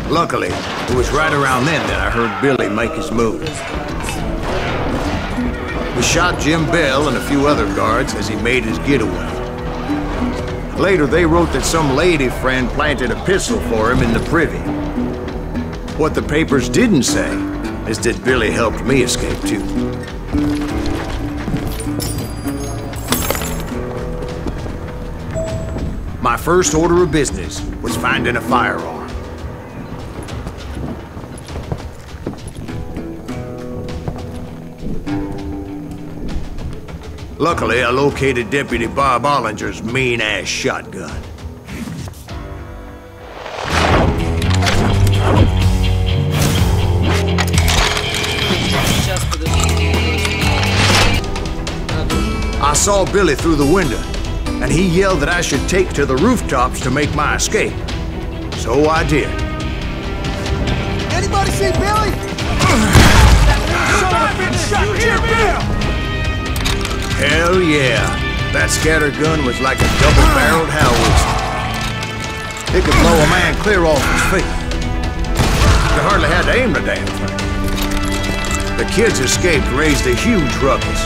Luckily, it was right around then that I heard Billy make his move. We shot Jim Bell and a few other guards as he made his getaway. Later, they wrote that some lady friend planted a pistol for him in the privy. What the papers didn't say is that Billy helped me escape, too. My first order of business was finding a firearm. Luckily, I located Deputy Bob Ollinger's mean-ass shotgun. I saw Billy through the window, and he yelled that I should take to the rooftops to make my escape. So I did. Anybody see Billy? Shot Jim Bell! Hell yeah. That scattergun was like a double-barreled howitzer. It could blow a man clear off his feet. You hardly had to aim the damn thing. The kids escaped raised a huge ruckus.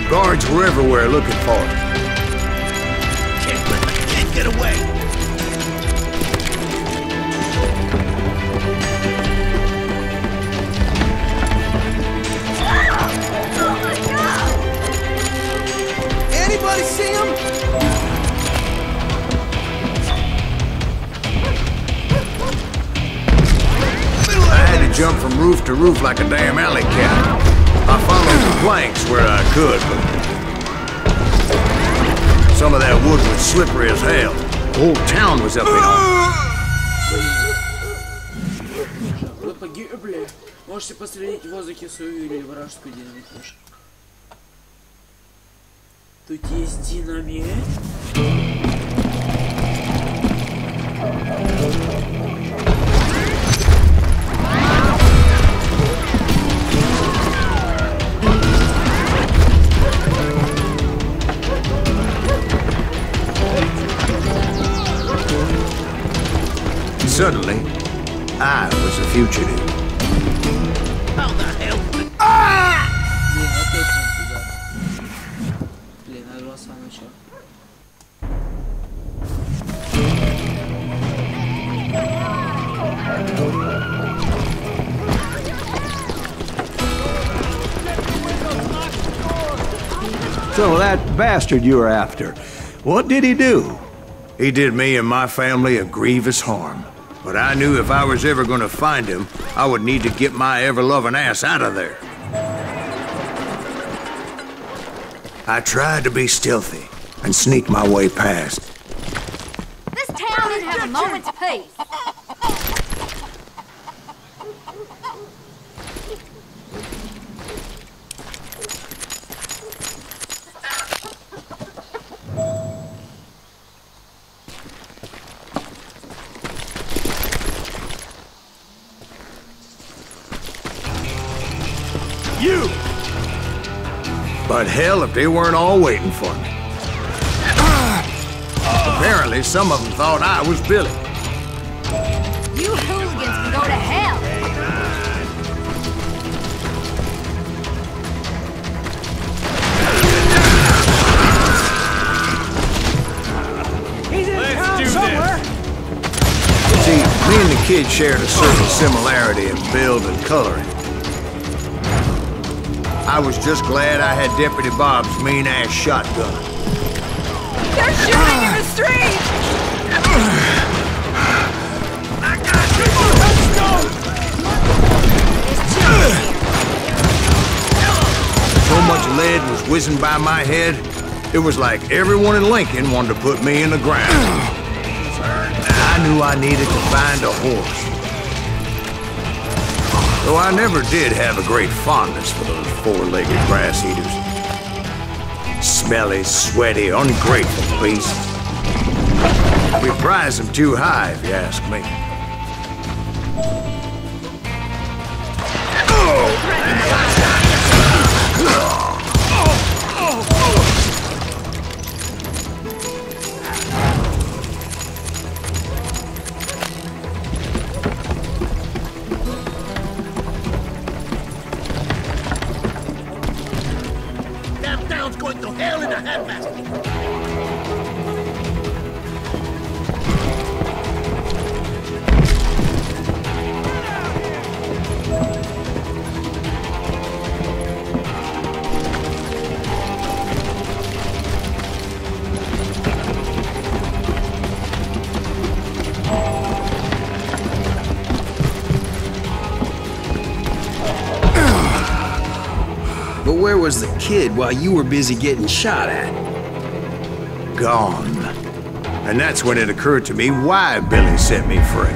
Guards were everywhere looking for him. Can't let the kid get away. Anybody see him? I had to jump from roof to roof like a damn alley cat. I followed the planks where I could, but some of that wood was slippery as hell. The whole town was up in arms. Вы погибли. Можете пострелять в воздухе свою или вражескую динамит. Тут есть динамит. Suddenly, I was a fugitive. How the hell? Блин, опять он туда. Блин, я два сам начал. So that bastard you were after, what did he do? He did me and my family a grievous harm. But I knew if I was ever going to find him, I would need to get my ever-loving ass out of there. I tried to be stealthy and sneak my way past. This town didn't have a moment's peace. You! But hell, if they weren't all waiting for me. Apparently, some of them thought I was Billy. You hooligans can go to hell. He's in town somewhere. See, me and the kid shared a certain similarity in build and coloring. I was just glad I had Deputy Bob's mean-ass shotgun. They're shooting in the street! I got you! Let's go! So much lead was whizzing by my head, it was like everyone in Lincoln wanted to put me in the ground. I knew I needed to find a horse. Though I never did have a great fondness for those four-legged grass eaters. Smelly, sweaty, ungrateful beasts. We prize them too high, if you ask me. where was the kid while you were busy getting shot at? Gone. And that's when it occurred to me why Billy set me free.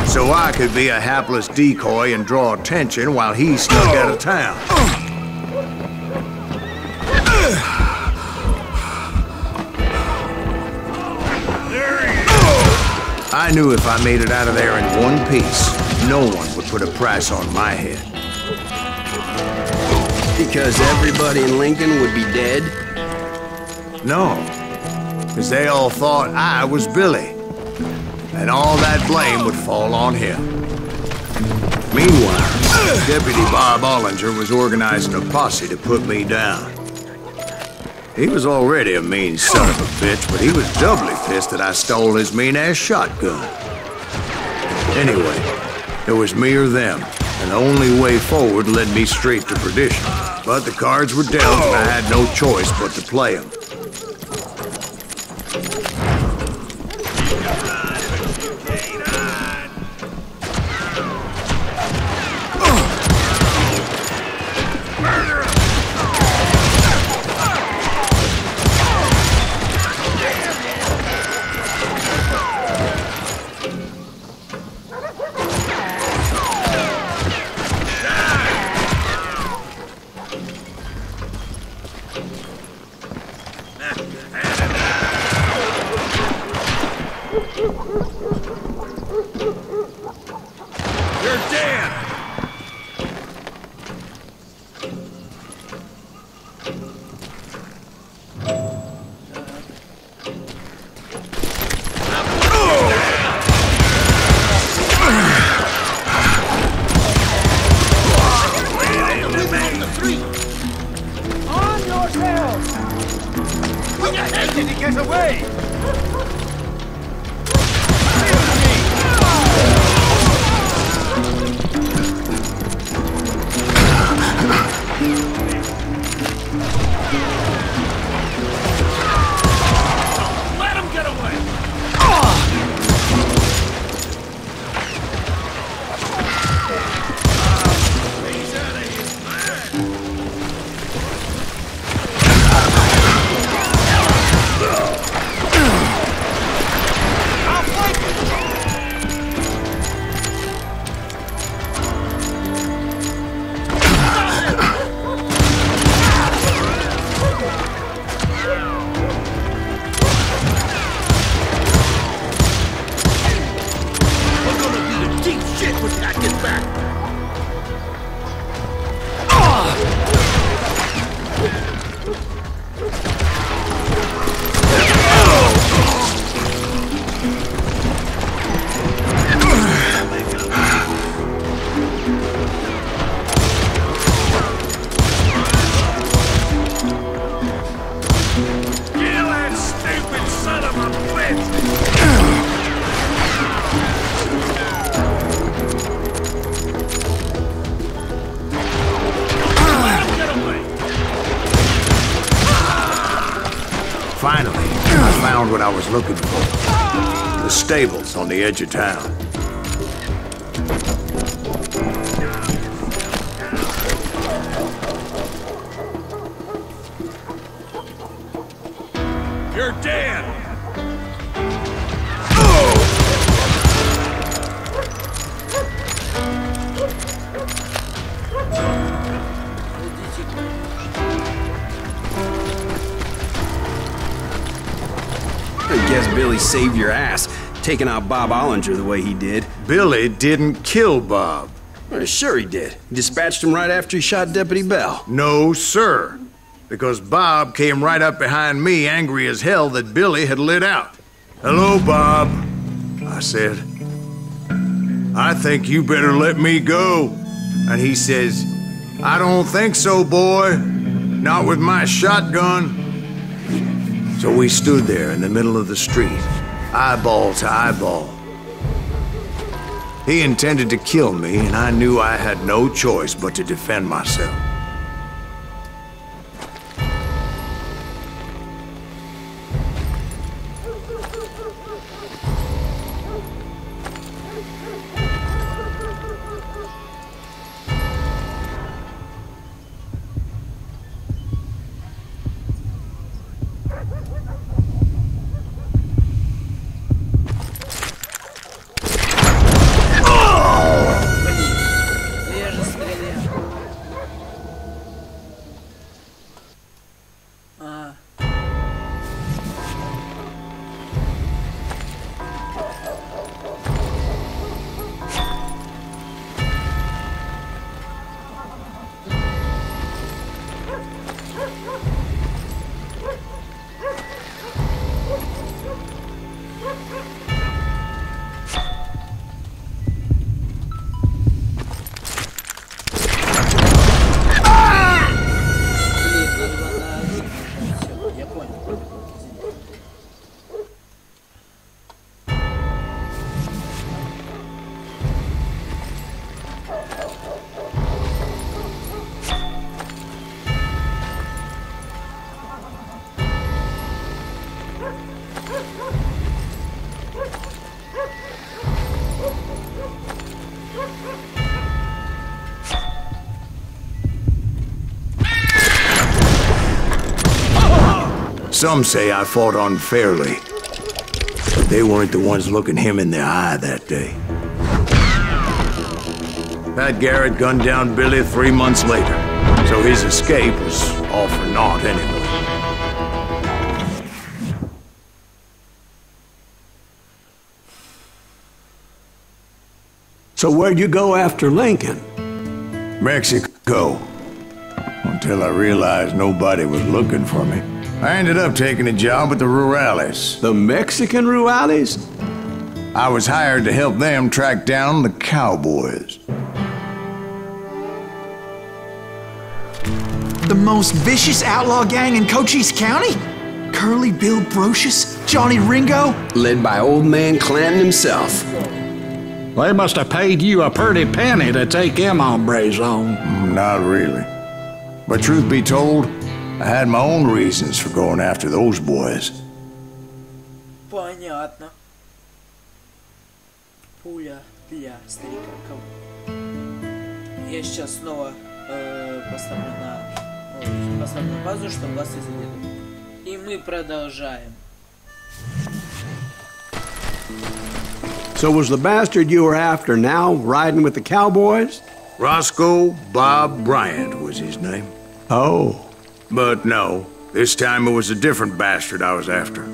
So I could be a hapless decoy and draw attention while he snuck out of town. I knew if I made it out of there in one piece, no one would put a price on my head. Because everybody in Lincoln would be dead? No, because they all thought I was Billy. And all that blame would fall on him. Meanwhile, Deputy Bob Ollinger was organizing a posse to put me down. He was already a mean son of a bitch, but he was doubly pissed that I stole his mean-ass shotgun. Anyway, it was me or them, and the only way forward led me straight to perdition. But the cards were dealt, and I had no choice but to play them. Finally, I found what I was looking for. The stables on the edge of town. You're dead! I guess Billy saved your ass, taking out Bob Ollinger the way he did. Billy didn't kill Bob. Well, sure he did. He dispatched him right after he shot Deputy Bell. No, sir. Because Bob came right up behind me, angry as hell that Billy had lit out. "Hello, Bob," I said. "I think you better let me go." And he says, "I don't think so, boy. Not with my shotgun." So we stood there in the middle of the street, eyeball to eyeball. He intended to kill me, and I knew I had no choice but to defend myself. Some say I fought unfairly, but they weren't the ones looking him in the eye that day. Pat Garrett gunned down Billy 3 months later, so his escape was all for naught anyway. So where'd you go after Lincoln? Mexico. Until I realized nobody was looking for me. I ended up taking a job at the Rurales. The Mexican Rurales? I was hired to help them track down the cowboys. The most vicious outlaw gang in Cochise County? Curly Bill Brocious? Johnny Ringo? Led by old man Clanton himself. They must have paid you a pretty penny to take them hombres on. Not really. But truth be told, I had my own reasons for going after those boys. Понятно. Пуля для старика. Я сейчас снова поставлю на базу, чтобы вас изолировать. И мы продолжаем. So was the bastard you were after now riding with the cowboys? Roscoe Bob Bryant was his name. Oh. But no, this time it was a different bastard I was after.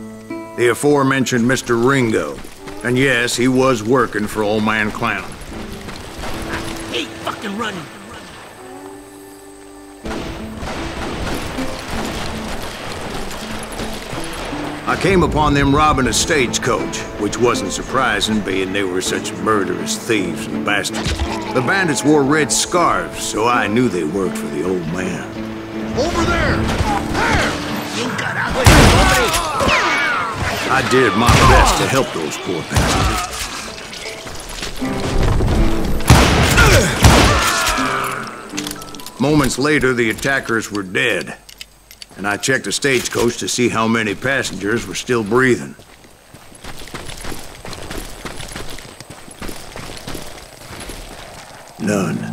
The aforementioned Mr. Ringo. And yes, he was working for old man Clanton. Hey, fucking running. I came upon them robbing a stagecoach, which wasn't surprising, being they were such murderous thieves and bastards. The bandits wore red scarves, so I knew they worked for the old man. Over there! There! I did my best to help those poor bastards. Moments later, the attackers were dead, and I checked the stagecoach to see how many passengers were still breathing. None.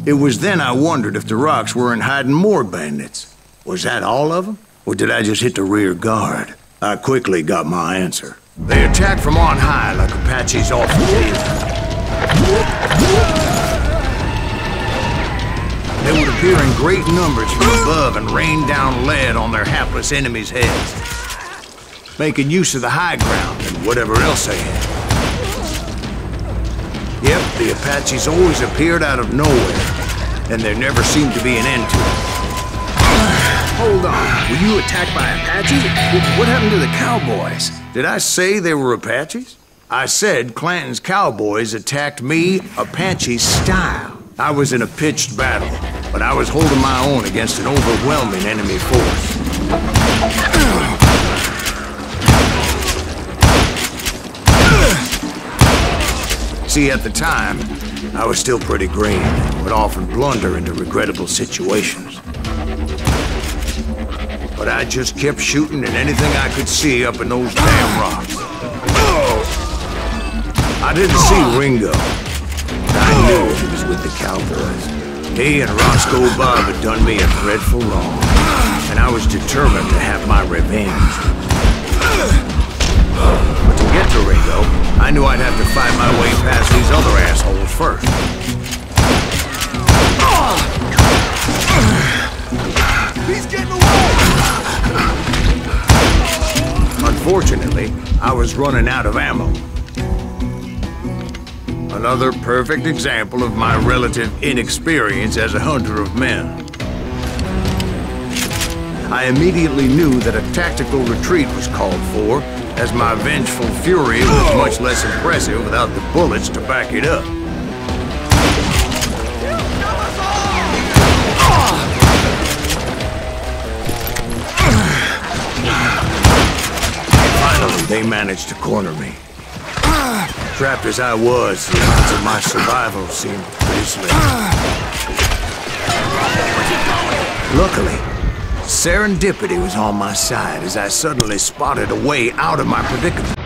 It was then I wondered if the rocks weren't hiding more bandits. Was that all of them? Or did I just hit the rear guard? I quickly got my answer. They attacked from on high like Apaches often did. They would appear in great numbers from above and rain down lead on their hapless enemies' heads, making use of the high ground and whatever else they had. Yep, the Apaches always appeared out of nowhere, and there never seemed to be an end to it. Hold on, were you attacked by Apaches? What happened to the cowboys? Did I say they were Apaches? I said Clanton's cowboys attacked me Apache style. I was in a pitched battle, but I was holding my own against an overwhelming enemy force. See, at the time, I was still pretty green, and would often blunder into regrettable situations. But I just kept shooting at anything I could see up in those damn rocks. I didn't see Ringo. I knew he was with the cowboys. He and Roscoe Bob had done me a dreadful wrong, and I was determined to have my revenge. But to get to Ringo, I knew I'd have to fight my way past these other assholes first. He's getting away! Unfortunately, I was running out of ammo. Another perfect example of my relative inexperience as a hunter of men. I immediately knew that a tactical retreat was called for, as my vengeful fury was much less impressive without the bullets to back it up. Finally, they managed to corner me. Trapped as I was, the odds of my survival seemed pretty slim. Luckily, serendipity was on my side as I suddenly spotted a way out of my predicament.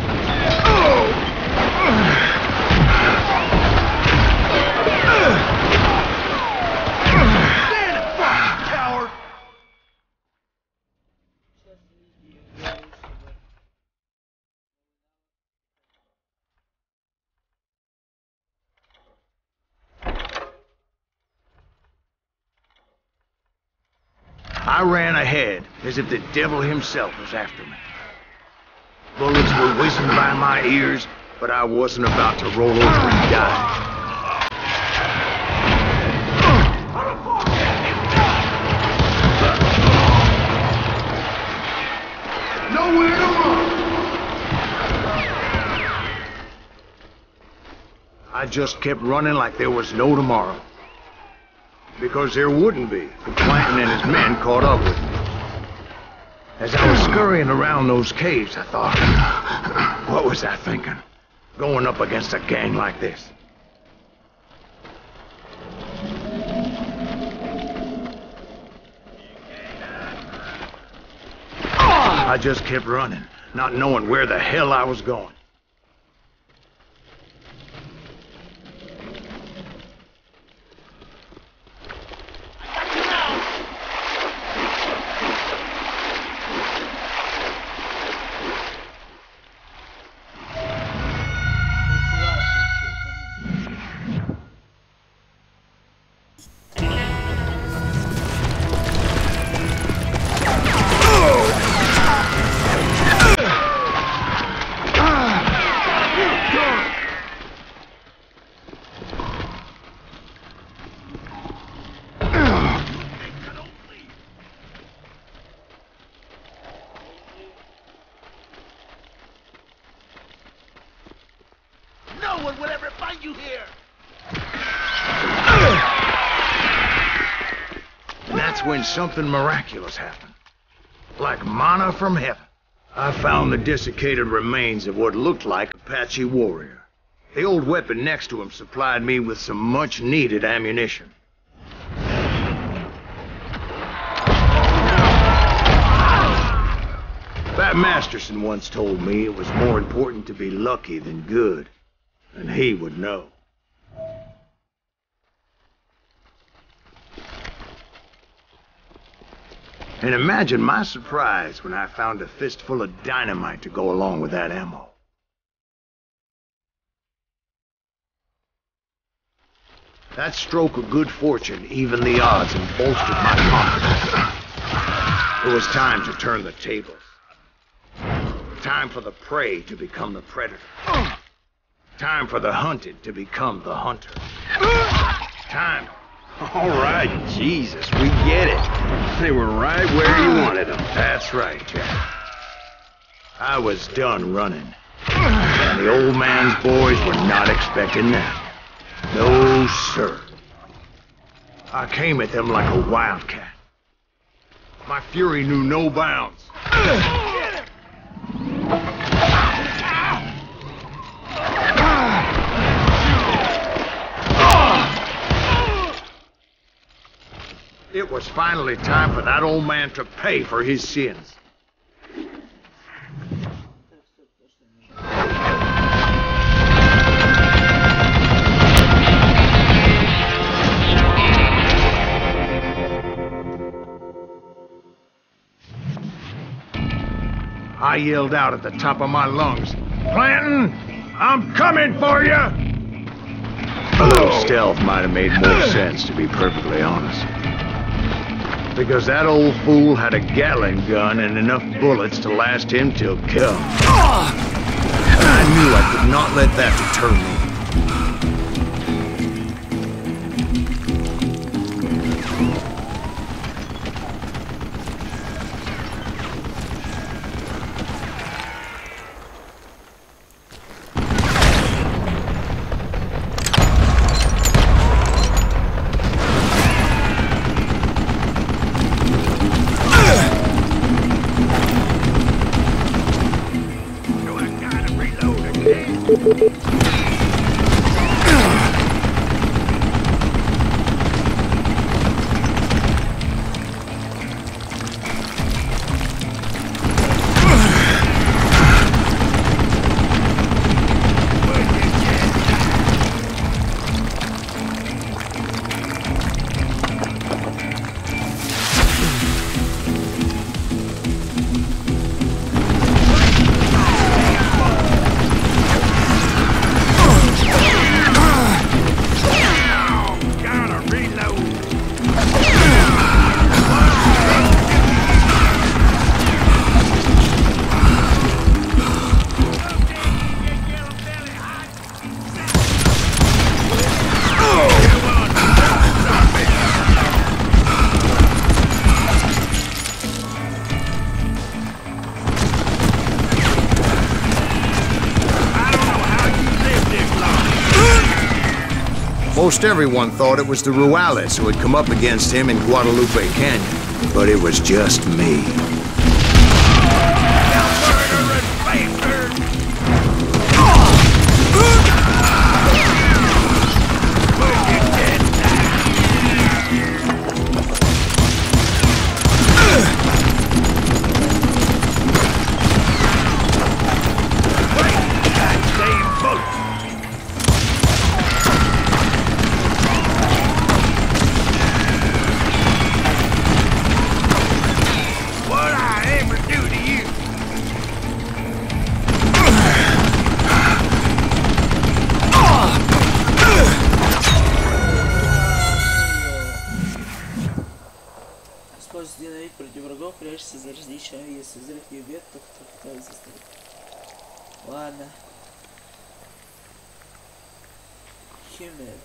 I ran ahead as if the devil himself was after me. Bullets were whizzing by my ears, but I wasn't about to roll over and die. Nowhere to run! I just kept running like there was no tomorrow. Because there wouldn't be if Clanton and his men caught up with me. As I was scurrying around those caves, I thought, what was I thinking? Going up against a gang like this? I just kept running, not knowing where the hell I was going. No one will ever find you here! And that's when something miraculous happened. Like manna from heaven. I found the desiccated remains of what looked like an Apache warrior. The old weapon next to him supplied me with some much-needed ammunition. Pat Masterson once told me it was more important to be lucky than good, and he would know. And imagine my surprise when I found a fistful of dynamite to go along with that ammo. That stroke of good fortune evened the odds and bolstered my confidence. It was time to turn the tables. Time for the prey to become the predator. Time for the hunted to become the hunter. Time. All right, Jesus, we get it. They were right where you wanted them. That's right, Jack. I was done running. And the old man's boys were not expecting that. No, sir. I came at them like a wildcat. My fury knew no bounds. It was finally time for that old man to pay for his sins. I yelled out at the top of my lungs, "Clanton, I'm coming for you!" A little stealth might have made more sense, to be perfectly honest. Because that old fool had a Gatling gun and enough bullets to last him till kill. And I knew I could not let that deter me. Most everyone thought it was the Ruales who had come up against him in Guadalupe Canyon, but it was just me. Используй динамит против врагов, прячься за различиями, если взрыв не убьет, то кто заставит. Ладно. Humiliation.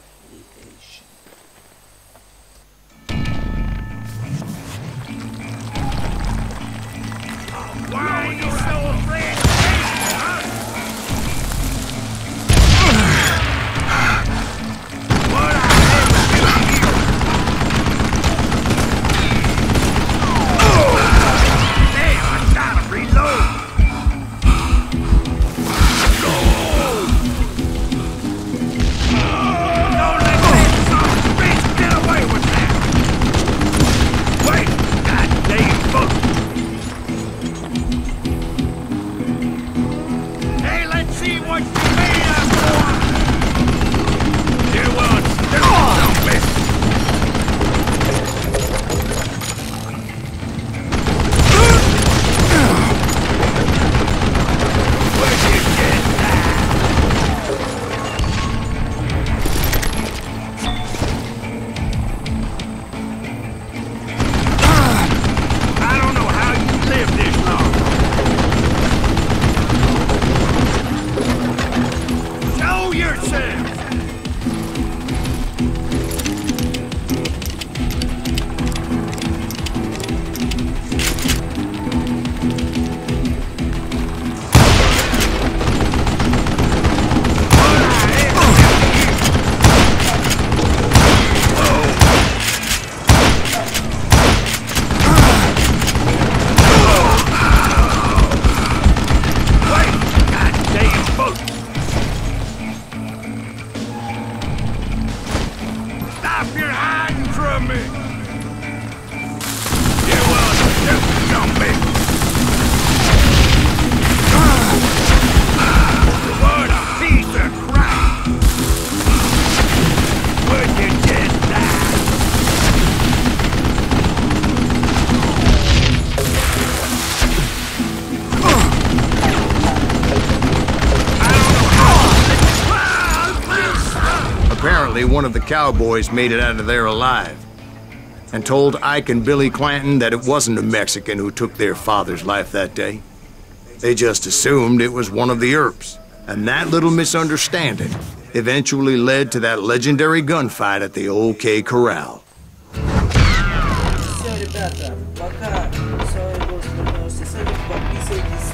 Why are you so afraid? Apparently, one of the cowboys made it out of there alive and told Ike and Billy Clanton that it wasn't a Mexican who took their father's life that day. They just assumed it was one of the Earps, and that little misunderstanding eventually led to that legendary gunfight at the OK Corral. Все, ребята, пока. С вами был Старик. Подписывайтесь.